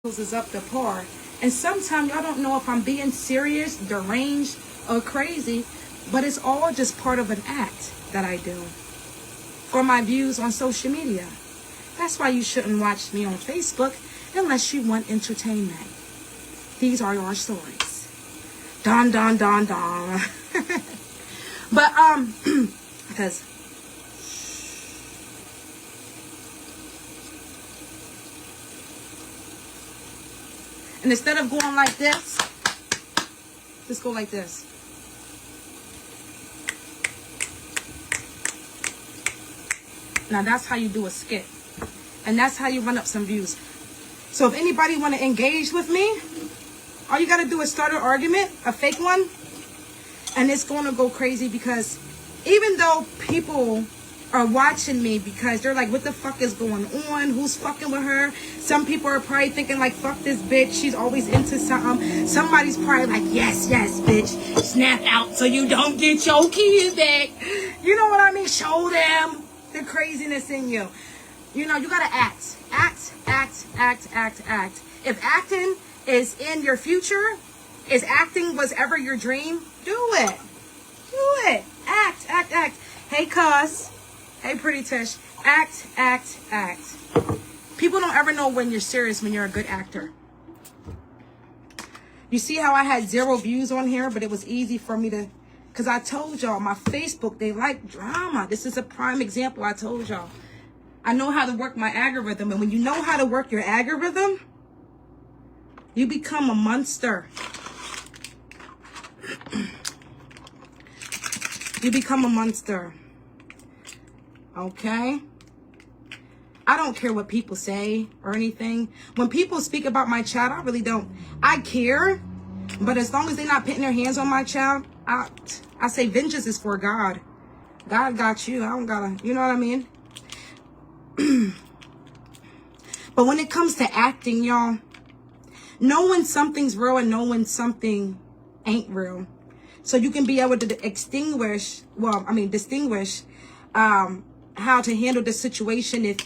is up to par. And sometimes y'all don't know if I'm being serious, deranged, or crazy, but it's all just part of an act that I do for my views on social media. That's why you shouldn't watch me on Facebook unless you want entertainment. These are your stories. Don, don, don, don. But, because... And instead of going like this, just go like this. Now that's how you do a skit. And that's how you run up some views. So if anybody want to engage with me, all you got to do is start an argument, a fake one. And it's going to go crazy because even though people are watching me because they're like, what the fuck is going on? Who's fucking with her? Some people are probably thinking like, fuck this bitch. She's always into something. Somebody's probably like, yes, yes, bitch. Snap out so you don't get your kids back. You know what I mean? Show them the craziness in you. You know, you gotta act. Act, act, act, act, act. If acting is in your future, is acting was ever your dream, do it. Do it. Act, act, act. Hey, cuss. Hey, pretty Tish. Act, act, act. People don't ever know when you're serious when you're a good actor. You see how I had 0 views on here, but it was easy for me to... Because I told y'all, my Facebook, they like drama. This is a prime example I told y'all. I know how to work my algorithm. And when you know how to work your algorithm, you become a monster. You become a monster. Okay? I don't care what people say or anything. When people speak about my child, I really don't. I care, but as long as they're not putting their hands on my child, I say vengeance is for God. God got you. I don't gotta, you know what I mean? But when it comes to acting, y'all, know when something's real and know when something ain't real. So you can be able to distinguish how to handle the situation. If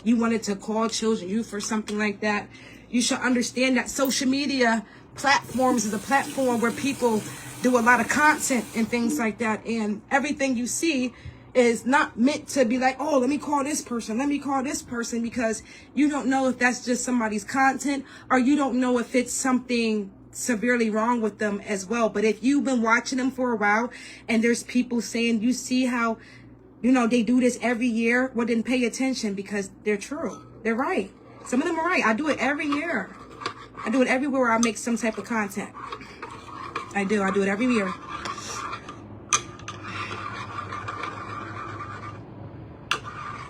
you wanted to call children youth or something like that, you should understand that social media platforms is a platform where people do a lot of content and things like that, and everything you see is not meant to be like, oh, let me call this person, because you don't know if that's just somebody's content, or you don't know if it's something severely wrong with them as well. But if you've been watching them for a while and there's people saying, you see how, you know, they do this every year, well, then pay attention, because they're true. They're right. Some of them are right. I do it every year. I do it everywhere where I make some type of content. I do it every year.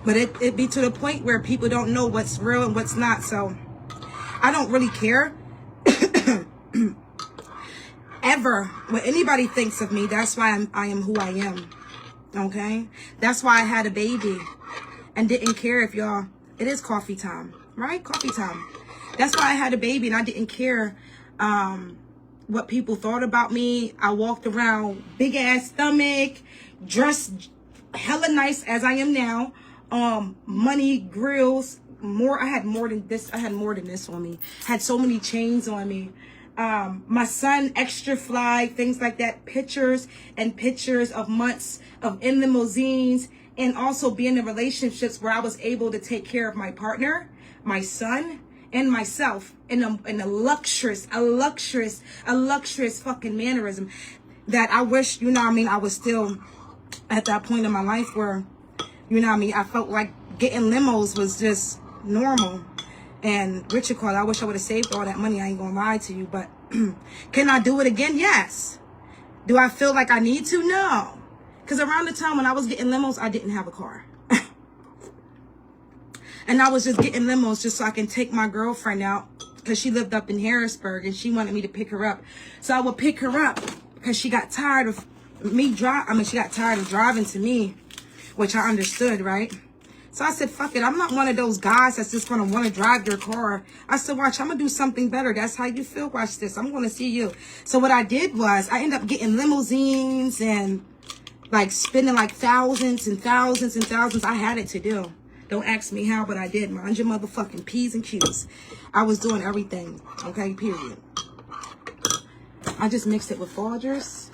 But it be to the point where people don't know what's real and what's not. So I don't really care ever what anybody thinks of me. That's why I am who I am. Okay? That's why I had a baby and didn't care if y'all... It is coffee time, right? Coffee time. That's why I had a baby and I didn't care what people thought about me. I walked around big ass stomach, dressed hella nice as I am now. Money, grills, I had more than this on me. Had so many chains on me. My son, extra fly, things like that. Pictures and pictures of months of in limousines, and also being in relationships where I was able to take care of my partner, my son, and myself in a luxurious fucking mannerism that I wish, you know what I mean, I was still at that point in my life where, you know what I mean, I felt like getting limos was just normal. And Richard called, I wish I would have saved all that money. I ain't gonna lie to you, but can I do it again? Yes. Do I feel like I need to? No. Because around the time when I was getting limos, I didn't have a car. And I was just getting limos just so I can take my girlfriend out, because she lived up in Harrisburg and she wanted me to pick her up. So I would pick her up because she got tired of me she got tired of driving to me, which I understood, right? So I said, fuck it. I'm not one of those guys that's just going to want to drive your car. I said, watch, I'm going to do something better. That's how you feel. Watch this. I'm going to see you. So what I did was I ended up getting limousines and like spending like thousands and thousands and thousands. I had it to do. Don't ask me how, but I did. Mind your motherfucking P's and Q's. I was doing everything. Okay, period. I just mixed it with Folgers.